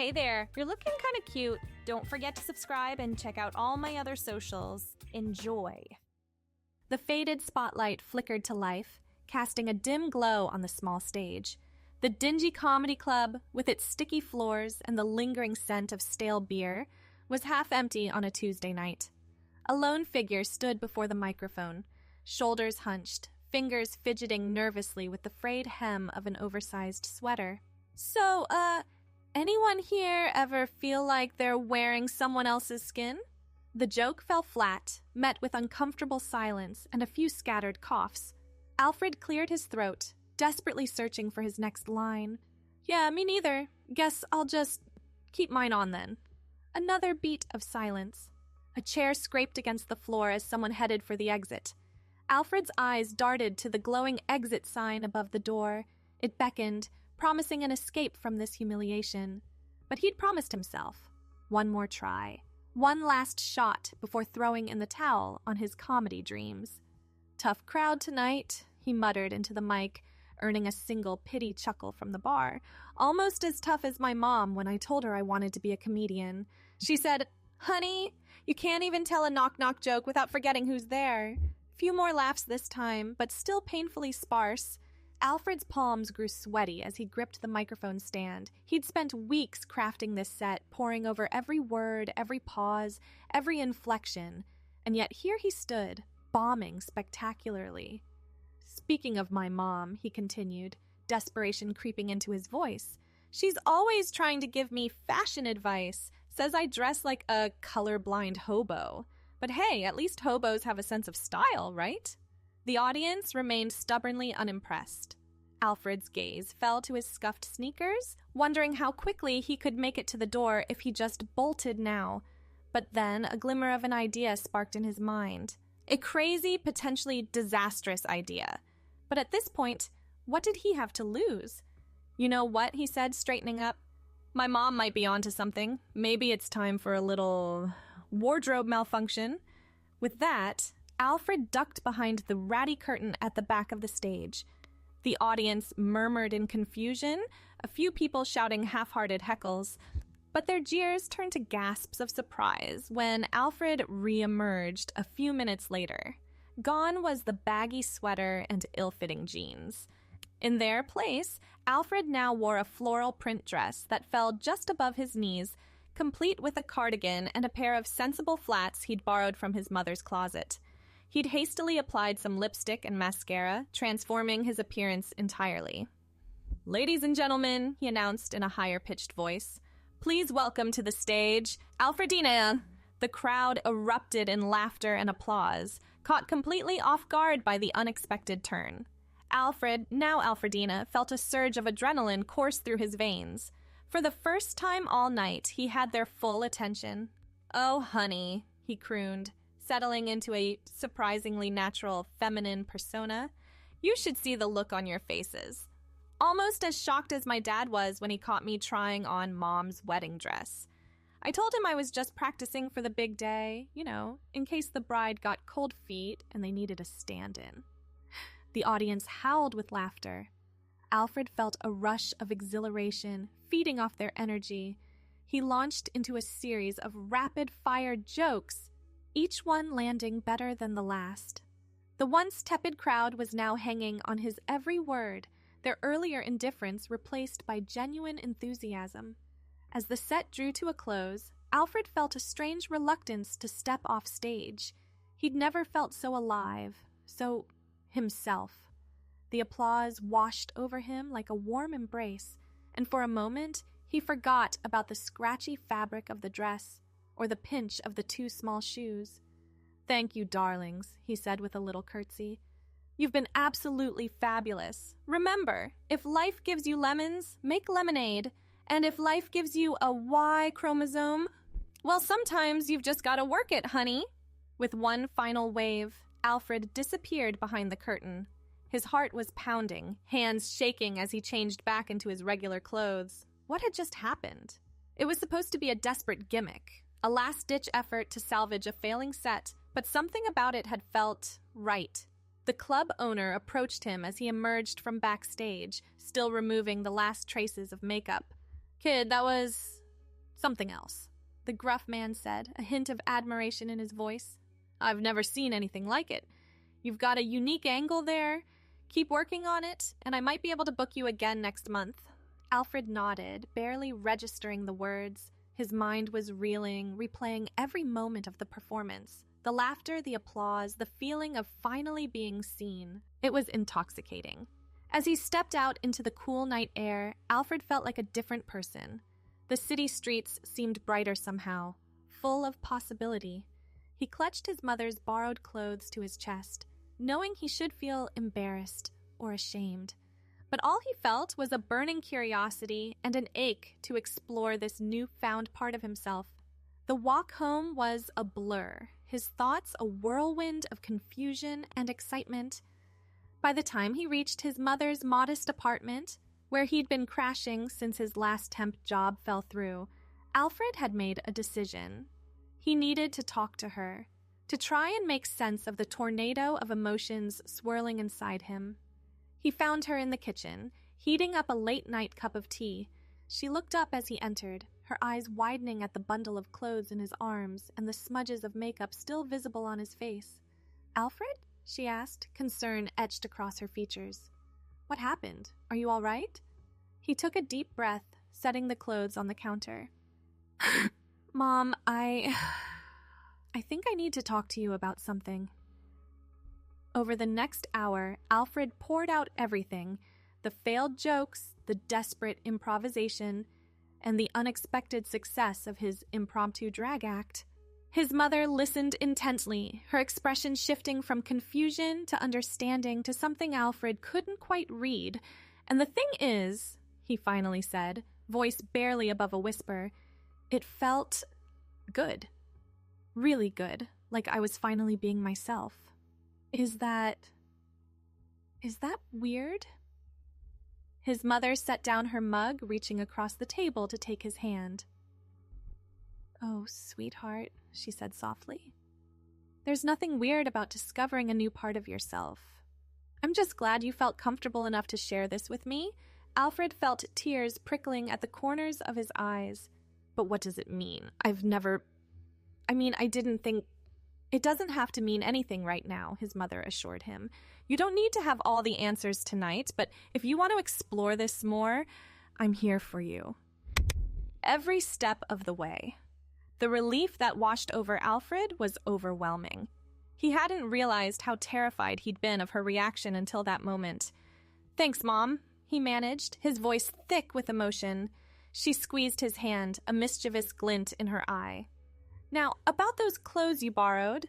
Hey there, you're looking kind of cute. Don't forget to subscribe and check out all my other socials. Enjoy. The faded spotlight flickered to life, casting a dim glow on the small stage. The dingy comedy club, with its sticky floors and the lingering scent of stale beer, was half empty on a Tuesday night. A lone figure stood before the microphone, shoulders hunched, fingers fidgeting nervously with the frayed hem of an oversized sweater. So, anyone here ever feel like they're wearing someone else's skin? The joke fell flat, met with uncomfortable silence and a few scattered coughs. Alfred cleared his throat, desperately searching for his next line. Yeah, me neither. Guess I'll just keep mine on then. Another beat of silence. A chair scraped against the floor as someone headed for the exit. Alfred's eyes darted to the glowing exit sign above the door. It beckoned, promising an escape from this humiliation. But he'd promised himself. One more try. One last shot before throwing in the towel on his comedy dreams. Tough crowd tonight, he muttered into the mic, earning a single pity chuckle from the bar. Almost as tough as my mom when I told her I wanted to be a comedian. She said, "Honey, you can't even tell a knock-knock joke without forgetting who's there." Few more laughs this time, but still painfully sparse. Alfred's palms grew sweaty as he gripped the microphone stand. He'd spent weeks crafting this set, poring over every word, every pause, every inflection. And yet here he stood, bombing spectacularly. Speaking of my mom, he continued, desperation creeping into his voice. She's always trying to give me fashion advice. Says I dress like a colorblind hobo. But hey, at least hobos have a sense of style, right? The audience remained stubbornly unimpressed. Alfred's gaze fell to his scuffed sneakers, wondering how quickly he could make it to the door if he just bolted now. But then a glimmer of an idea sparked in his mind. A crazy, potentially disastrous idea. But at this point, what did he have to lose? You know what, he said, straightening up. My mom might be onto something. Maybe it's time for a little wardrobe malfunction. With that, Alfred ducked behind the ratty curtain at the back of the stage. The audience murmured in confusion, a few people shouting half-hearted heckles, but their jeers turned to gasps of surprise when Alfred re-emerged a few minutes later. Gone was the baggy sweater and ill-fitting jeans. In their place, Alfred now wore a floral print dress that fell just above his knees, complete with a cardigan and a pair of sensible flats he'd borrowed from his mother's closet. He'd hastily applied some lipstick and mascara, transforming his appearance entirely. "Ladies and gentlemen," he announced in a higher-pitched voice, "please welcome to the stage, Alfredina." The crowd erupted in laughter and applause, caught completely off guard by the unexpected turn. Alfred, now Alfredina, felt a surge of adrenaline course through his veins. For the first time all night, he had their full attention. "Oh, honey," he crooned, settling into a surprisingly natural feminine persona. "You should see the look on your faces." Almost as shocked as my dad was when he caught me trying on Mom's wedding dress. I told him I was just practicing for the big day, in case the bride got cold feet and they needed a stand-in. The audience howled with laughter. Alfred felt a rush of exhilaration, feeding off their energy. He launched into a series of rapid-fire jokes, each one landing better than the last. The once tepid crowd was now hanging on his every word, their earlier indifference replaced by genuine enthusiasm. As the set drew to a close, Alfred felt a strange reluctance to step off stage. He'd never felt so alive, so himself. The applause washed over him like a warm embrace, and for a moment, he forgot about the scratchy fabric of the dress or the pinch of the too small shoes. "Thank you, darlings," he said with a little curtsy. "You've been absolutely fabulous. Remember, if life gives you lemons, make lemonade. And if life gives you a Y chromosome, well, sometimes you've just got to work it, honey." With one final wave, Alfred disappeared behind the curtain. His heart was pounding, hands shaking as he changed back into his regular clothes. What had just happened? It was supposed to be a desperate gimmick, a last-ditch effort to salvage a failing set, but something about it had felt right. The club owner approached him as he emerged from backstage, still removing the last traces of makeup. "Kid, that was Something else, the gruff man said, a hint of admiration in his voice. I've never seen anything like it. You've got a unique angle there. Keep working on it, and I might be able to book you again next month. Alfred nodded, barely registering the words. His mind was reeling, replaying every moment of the performance. The laughter, the applause, the feeling of finally being seen. It was intoxicating. As he stepped out into the cool night air, Alfred felt like a different person. The city streets seemed brighter somehow, full of possibility. He clutched his mother's borrowed clothes to his chest, knowing he should feel embarrassed or ashamed. But all he felt was a burning curiosity and an ache to explore this newfound part of himself. The walk home was a blur, his thoughts a whirlwind of confusion and excitement. By the time he reached his mother's modest apartment, where he'd been crashing since his last temp job fell through, Alfred had made a decision. He needed to talk to her, to try and make sense of the tornado of emotions swirling inside him. He found her in the kitchen, heating up a late-night cup of tea. She looked up as he entered, her eyes widening at the bundle of clothes in his arms and the smudges of makeup still visible on his face. "Alfred?" she asked, concern etched across her features. "What happened? Are you all right?" He took a deep breath, setting the clothes on the counter. "Mom, I think I need to talk to you about something." Over the next hour, Alfred poured out everything, the failed jokes, the desperate improvisation, and the unexpected success of his impromptu drag act. His mother listened intently, her expression shifting from confusion to understanding to something Alfred couldn't quite read. "And the thing is," he finally said, voice barely above a whisper, "it felt good. Really good, like I was finally being myself. Is that weird?" His mother set down her mug, reaching across the table to take his hand. "Oh, sweetheart," she said softly. "There's nothing weird about discovering a new part of yourself. I'm just glad you felt comfortable enough to share this with me." Alfred felt tears prickling at the corners of his eyes. "But what does it mean? I didn't think—" "It doesn't have to mean anything right now," his mother assured him. "You don't need to have all the answers tonight, but if you want to explore this more, I'm here for you." Every step of the way. The relief that washed over Alfred was overwhelming. He hadn't realized how terrified he'd been of her reaction until that moment. "Thanks, Mom," he managed, his voice thick with emotion. She squeezed his hand, a mischievous glint in her eye. "Now, about those clothes you borrowed,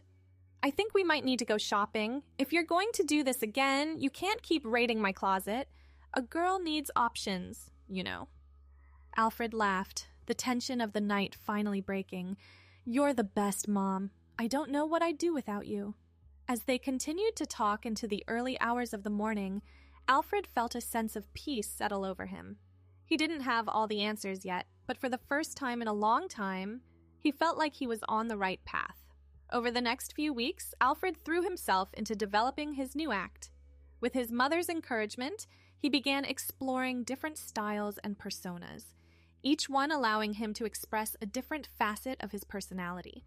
I think we might need to go shopping. If you're going to do this again, you can't keep raiding my closet. A girl needs options, you know." Alfred laughed, the tension of the night finally breaking. "You're the best, Mom. I don't know what I'd do without you." As they continued to talk into the early hours of the morning, Alfred felt a sense of peace settle over him. He didn't have all the answers yet, but for the first time in a long time, he felt like he was on the right path. Over the next few weeks, Alfred threw himself into developing his new act. With his mother's encouragement, he began exploring different styles and personas, each one allowing him to express a different facet of his personality.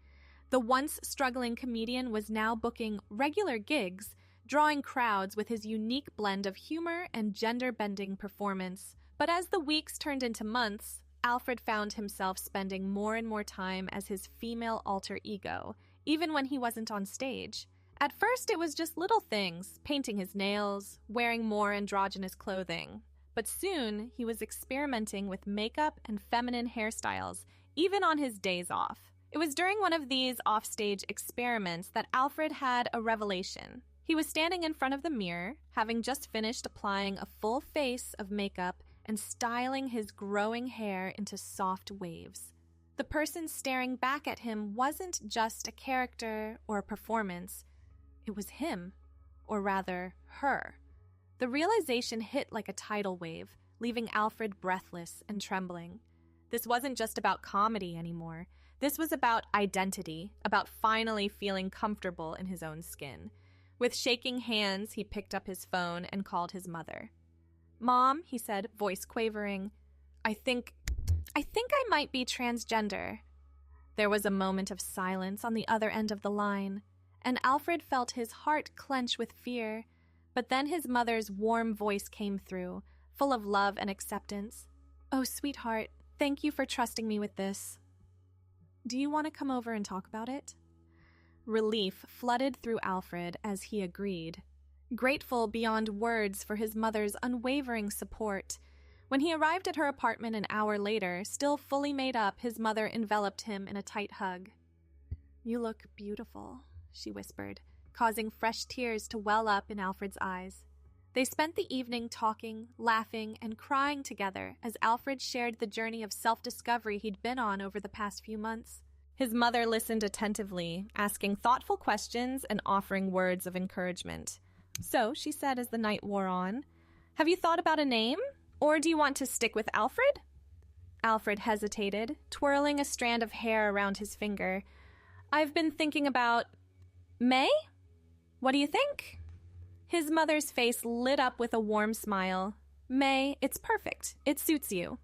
The once struggling comedian was now booking regular gigs, drawing crowds with his unique blend of humor and gender-bending performance. But as the weeks turned into months, Alfred found himself spending more and more time as his female alter ego, even when he wasn't on stage. At first, it was just little things, painting his nails, wearing more androgynous clothing. But soon, he was experimenting with makeup and feminine hairstyles, even on his days off. It was during one of these offstage experiments that Alfred had a revelation. He was standing in front of the mirror, having just finished applying a full face of makeup and styling his growing hair into soft waves. The person staring back at him wasn't just a character or a performance. It was him, or rather, her. The realization hit like a tidal wave, leaving Alfred breathless and trembling. This wasn't just about comedy anymore. This was about identity, about finally feeling comfortable in his own skin. With shaking hands, he picked up his phone and called his mother. "Mom," he said, voice quavering, I think I think I might be transgender." There was a moment of silence on the other end of the line, and Alfred felt his heart clench with fear, but then his mother's warm voice came through, full of love and acceptance. "Oh, sweetheart, thank you for trusting me with this. Do you want to come over and talk about it?" Relief flooded through Alfred as he agreed, grateful beyond words for his mother's unwavering support. When he arrived at her apartment an hour later, still fully made up, his mother enveloped him in a tight hug. "You look beautiful," she whispered, causing fresh tears to well up in Alfred's eyes. They spent the evening talking, laughing, and crying together as Alfred shared the journey of self-discovery he'd been on over the past few months. His mother listened attentively, asking thoughtful questions and offering words of encouragement. "So," she said as the night wore on, "have you thought about a name? Or do you want to stick with Alfred?" Alfred hesitated, twirling a strand of hair around his finger. "I've been thinking about May? What do you think?" His mother's face lit up with a warm smile. "May, it's perfect. It suits you."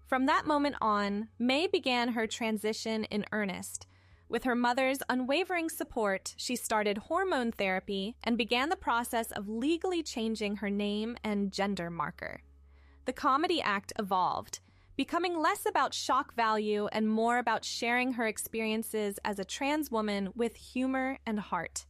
From that moment on, May began her transition in earnest. With her mother's unwavering support, she started hormone therapy and began the process of legally changing her name and gender marker. The comedy act evolved, becoming less about shock value and more about sharing her experiences as a trans woman with humor and heart.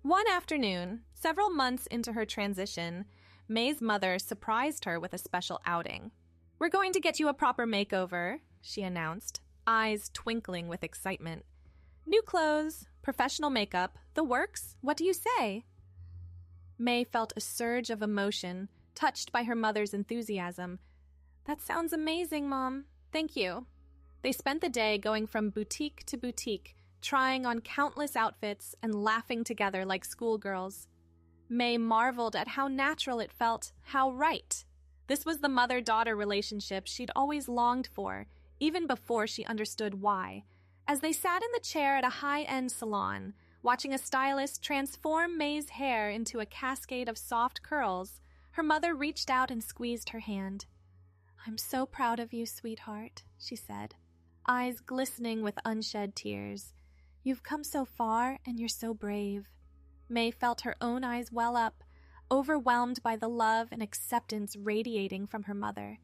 One afternoon, several months into her transition, May's mother surprised her with a special outing. "We're going to get you a proper makeover," she announced, eyes twinkling with excitement. "New clothes, professional makeup, the works. What do you say?" May felt a surge of emotion, touched by her mother's enthusiasm. "That sounds amazing, Mom. Thank you." They spent the day going from boutique to boutique, trying on countless outfits and laughing together like schoolgirls. May marveled at how natural it felt, how right. This was the mother-daughter relationship she'd always longed for, even before she understood why. As they sat in the chair at a high-end salon, watching a stylist transform May's hair into a cascade of soft curls, her mother reached out and squeezed her hand. "I'm so proud of you, sweetheart," she said, eyes glistening with unshed tears. "You've come so far, and you're so brave." May felt her own eyes well up, overwhelmed by the love and acceptance radiating from her mother.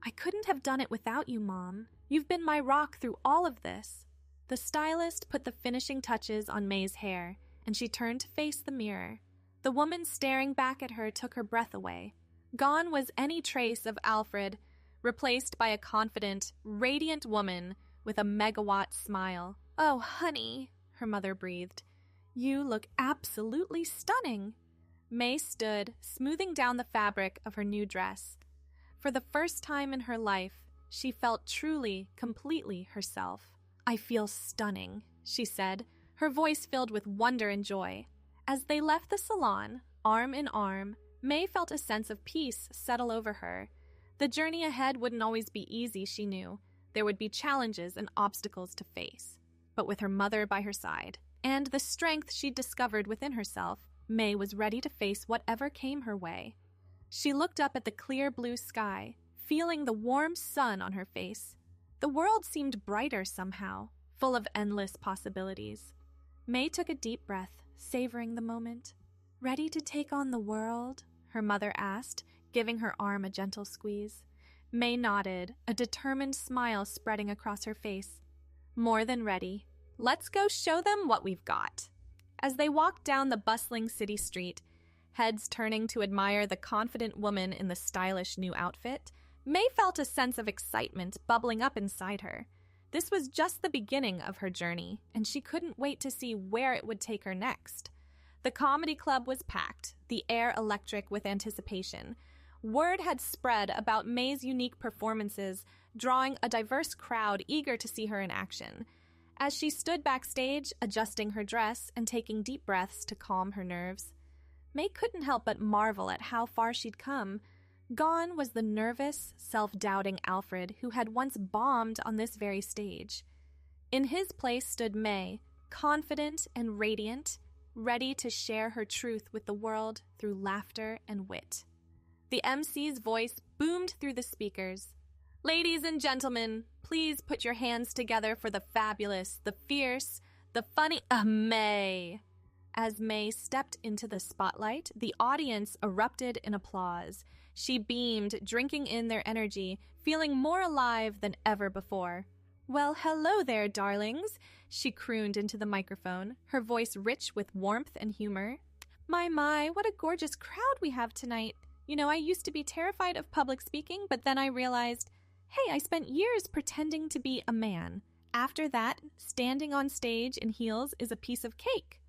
"I couldn't have done it without you, Mom. You've been my rock through all of this." The stylist put the finishing touches on May's hair, and she turned to face the mirror. The woman staring back at her took her breath away. Gone was any trace of Alfred, replaced by a confident, radiant woman with a megawatt smile. "Oh, honey," her mother breathed. "You look absolutely stunning." May stood, smoothing down the fabric of her new dress. For the first time in her life, she felt truly, completely herself. "I feel stunning," she said, her voice filled with wonder and joy. As they left the salon, arm in arm, May felt a sense of peace settle over her. The journey ahead wouldn't always be easy, she knew. There would be challenges and obstacles to face. But with her mother by her side, and the strength she'd discovered within herself, May was ready to face whatever came her way. She looked up at the clear blue sky, feeling the warm sun on her face. The world seemed brighter somehow, full of endless possibilities. May took a deep breath, savoring the moment. "Ready to take on the world?" her mother asked, giving her arm a gentle squeeze. May nodded, a determined smile spreading across her face. "More than ready. Let's go show them what we've got." As they walked down the bustling city street, heads turning to admire the confident woman in the stylish new outfit, May felt a sense of excitement bubbling up inside her. This was just the beginning of her journey, and she couldn't wait to see where it would take her next. The comedy club was packed, the air electric with anticipation. Word had spread about May's unique performances, drawing a diverse crowd eager to see her in action. As she stood backstage, adjusting her dress and taking deep breaths to calm her nerves, May couldn't help but marvel at how far she'd come. Gone was the nervous, self-doubting Alfred who had once bombed on this very stage. In his place stood May, confident and radiant, ready to share her truth with the world through laughter and wit. The MC's voice boomed through the speakers. Ladies and gentlemen, please put your hands together for the fabulous, the fierce, the funny, May. As May stepped into the spotlight, the audience erupted in applause. She beamed, drinking in their energy, feeling more alive than ever before. "Well, hello there, darlings," she crooned into the microphone, her voice rich with warmth and humor. My, what a gorgeous crowd we have tonight. You know, I used to be terrified of public speaking, but then I realized, hey, I spent years pretending to be a man. After that, standing on stage in heels is a piece of cake.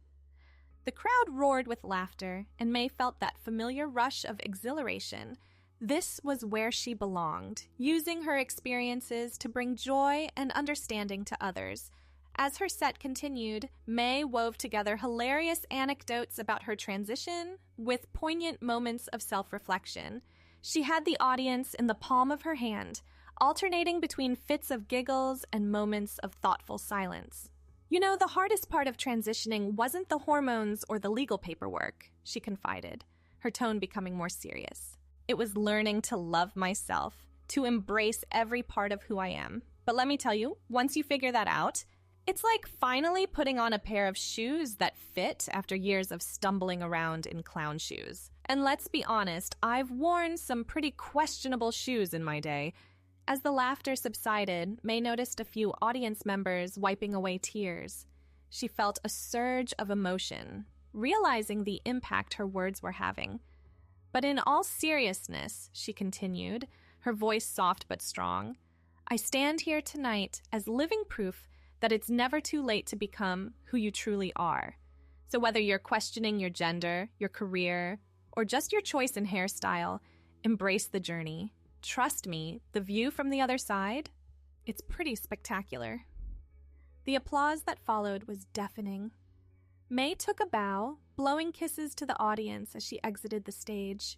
The crowd roared with laughter, and May felt that familiar rush of exhilaration. This was where she belonged, using her experiences to bring joy and understanding to others. As her set continued, May wove together hilarious anecdotes about her transition with poignant moments of self-reflection. She had the audience in the palm of her hand, alternating between fits of giggles and moments of thoughtful silence. "You know, the hardest part of transitioning wasn't the hormones or the legal paperwork," she confided, her tone becoming more serious. "It was learning to love myself, to embrace every part of who I am. But let me tell you, once you figure that out, it's like finally putting on a pair of shoes that fit after years of stumbling around in clown shoes. And let's be honest, I've worn some pretty questionable shoes in my day." As the laughter subsided, May noticed a few audience members wiping away tears. She felt a surge of emotion, realizing the impact her words were having. "But in all seriousness," she continued, her voice soft but strong, "I stand here tonight as living proof that it's never too late to become who you truly are. So whether you're questioning your gender, your career, or just your choice in hairstyle, embrace the journey. Trust me, the view from the other side, it's pretty spectacular." The applause that followed was deafening. May took a bow, blowing kisses to the audience as she exited the stage.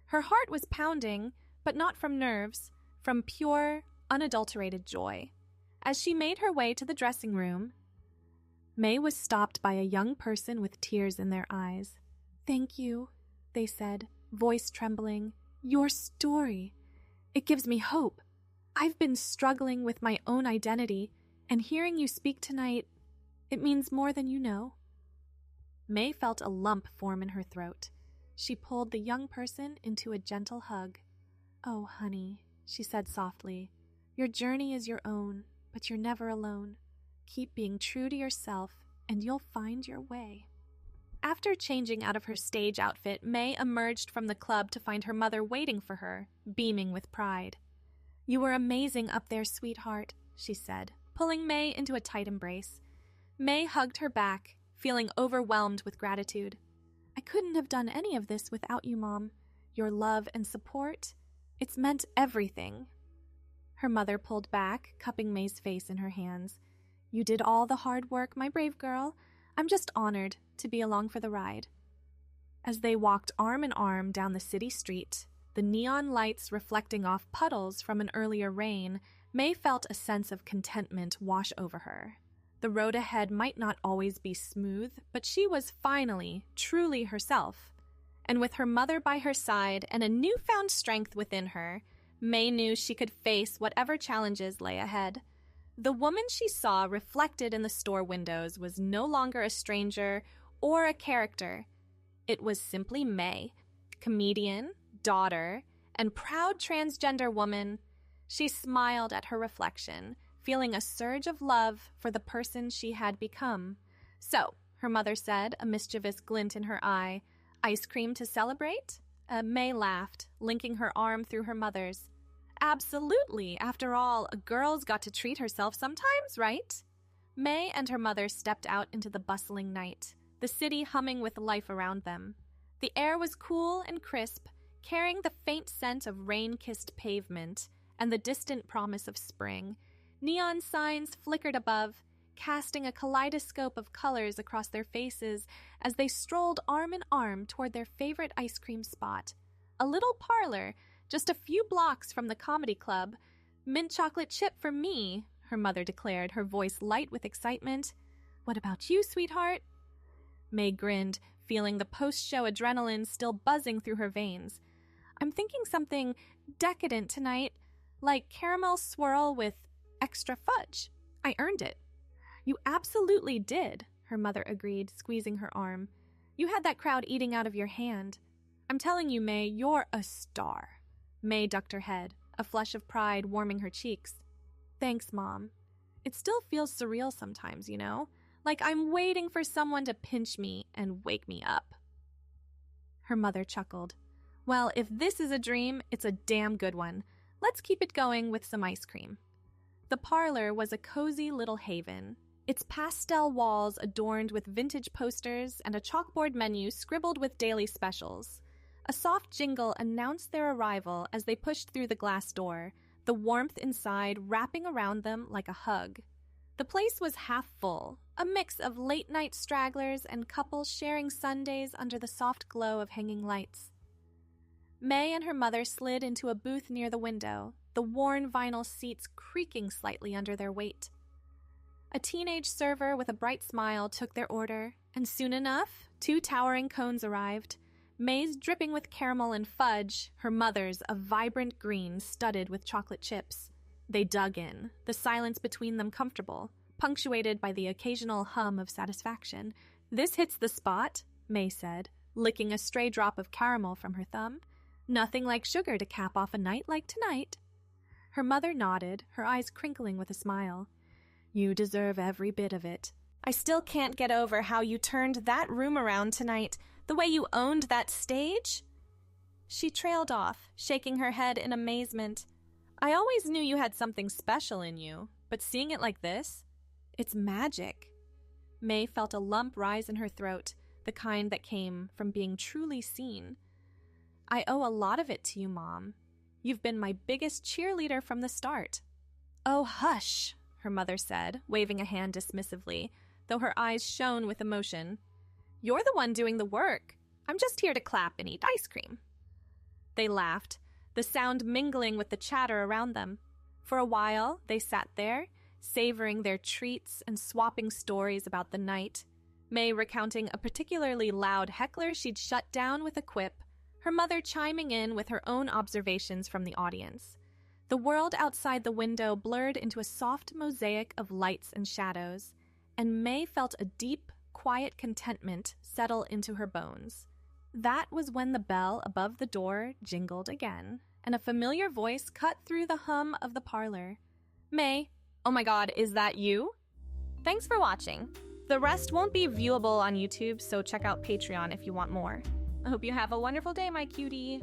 Her heart was pounding, but not from nerves, from pure, unadulterated joy. As she made her way to the dressing room, May was stopped by a young person with tears in their eyes. "Thank you," they said, voice trembling. "Your story. It gives me hope. I've been struggling with my own identity, and hearing you speak tonight, it means more than you know." May felt a lump form in her throat. She pulled the young person into a gentle hug. "Oh, honey," she said softly, "your journey is your own, but you're never alone. Keep being true to yourself, and you'll find your way." After changing out of her stage outfit, May emerged from the club to find her mother waiting for her, beaming with pride. "You were amazing up there, sweetheart," she said, pulling May into a tight embrace. May hugged her back, feeling overwhelmed with gratitude. "I couldn't have done any of this without you, Mom. Your love and support, it's meant everything." Her mother pulled back, cupping May's face in her hands. "You did all the hard work, my brave girl. I'm just honored to be along for the ride." As they walked arm in arm down the city street, the neon lights reflecting off puddles from an earlier rain, May felt a sense of contentment wash over her. The road ahead might not always be smooth, but she was finally, truly herself. And with her mother by her side and a newfound strength within her, May knew she could face whatever challenges lay ahead. The woman she saw reflected in the store windows was no longer a stranger or a character. It was simply May, comedian, daughter, and proud transgender woman. She smiled at her reflection, feeling a surge of love for the person she had become. "So," her mother said, a mischievous glint in her eye, "ice cream to celebrate?" May laughed, linking her arm through her mother's. "Absolutely. After all, a girl's got to treat herself sometimes, right?" May and her mother stepped out into the bustling night, the city humming with life around them. The air was cool and crisp, carrying the faint scent of rain-kissed pavement and the distant promise of spring. Neon signs flickered above, casting a kaleidoscope of colors across their faces as they strolled arm in arm toward their favorite ice cream spot. A little parlor, just a few blocks from the comedy club. "Mint chocolate chip for me," her mother declared, her voice light with excitement. "What about you, sweetheart?" May grinned, feeling the post-show adrenaline still buzzing through her veins. "I'm thinking something decadent tonight. Like caramel swirl with extra fudge. I earned it. You absolutely did, her mother agreed, squeezing her arm. You had that crowd eating out of your hand. I'm telling you, May, you're a star. May ducked her head, a flush of pride warming her cheeks. Thanks, Mom. It still feels surreal sometimes, you know? Like I'm waiting for someone to pinch me and wake me up. Her mother chuckled. Well, if this is a dream, it's a damn good one. Let's keep it going with some ice cream. The parlor was a cozy little haven, its pastel walls adorned with vintage posters and a chalkboard menu scribbled with daily specials. A soft jingle announced their arrival as they pushed through the glass door, the warmth inside wrapping around them like a hug. The place was half full, a mix of late-night stragglers and couples sharing Sundays under the soft glow of hanging lights. May and her mother slid into a booth near the window, the worn vinyl seats creaking slightly under their weight. A teenage server with a bright smile took their order, and soon enough, 2 towering cones arrived. May's dripping with caramel and fudge, her mother's a vibrant green studded with chocolate chips. They dug in, the silence between them comfortable, punctuated by the occasional hum of satisfaction. This hits the spot, May said, licking a stray drop of caramel from her thumb. Nothing like sugar to cap off a night like tonight. Her mother nodded, her eyes crinkling with a smile. You deserve every bit of it. I still can't get over how you turned that room around tonight, the way you owned that stage. She trailed off, shaking her head in amazement. I always knew you had something special in you, but seeing it like this, it's magic. May felt a lump rise in her throat, the kind that came from being truly seen. I owe a lot of it to you, Mom. You've been my biggest cheerleader from the start. Oh, hush, her mother said, waving a hand dismissively, though her eyes shone with emotion. You're the one doing the work. I'm just here to clap and eat ice cream. They laughed, the sound mingling with the chatter around them. For a while, they sat there, savoring their treats and swapping stories about the night, May recounting a particularly loud heckler she'd shut down with a quip, her mother chiming in with her own observations from the audience. The world outside the window blurred into a soft mosaic of lights and shadows, and May felt a deep, quiet contentment settle into her bones. That was when the bell above the door jingled again, and a familiar voice cut through the hum of the parlor. May, oh my God, is that you? Thanks for watching. The rest won't be viewable on YouTube, so check out Patreon if you want more. I hope you have a wonderful day, my cutie.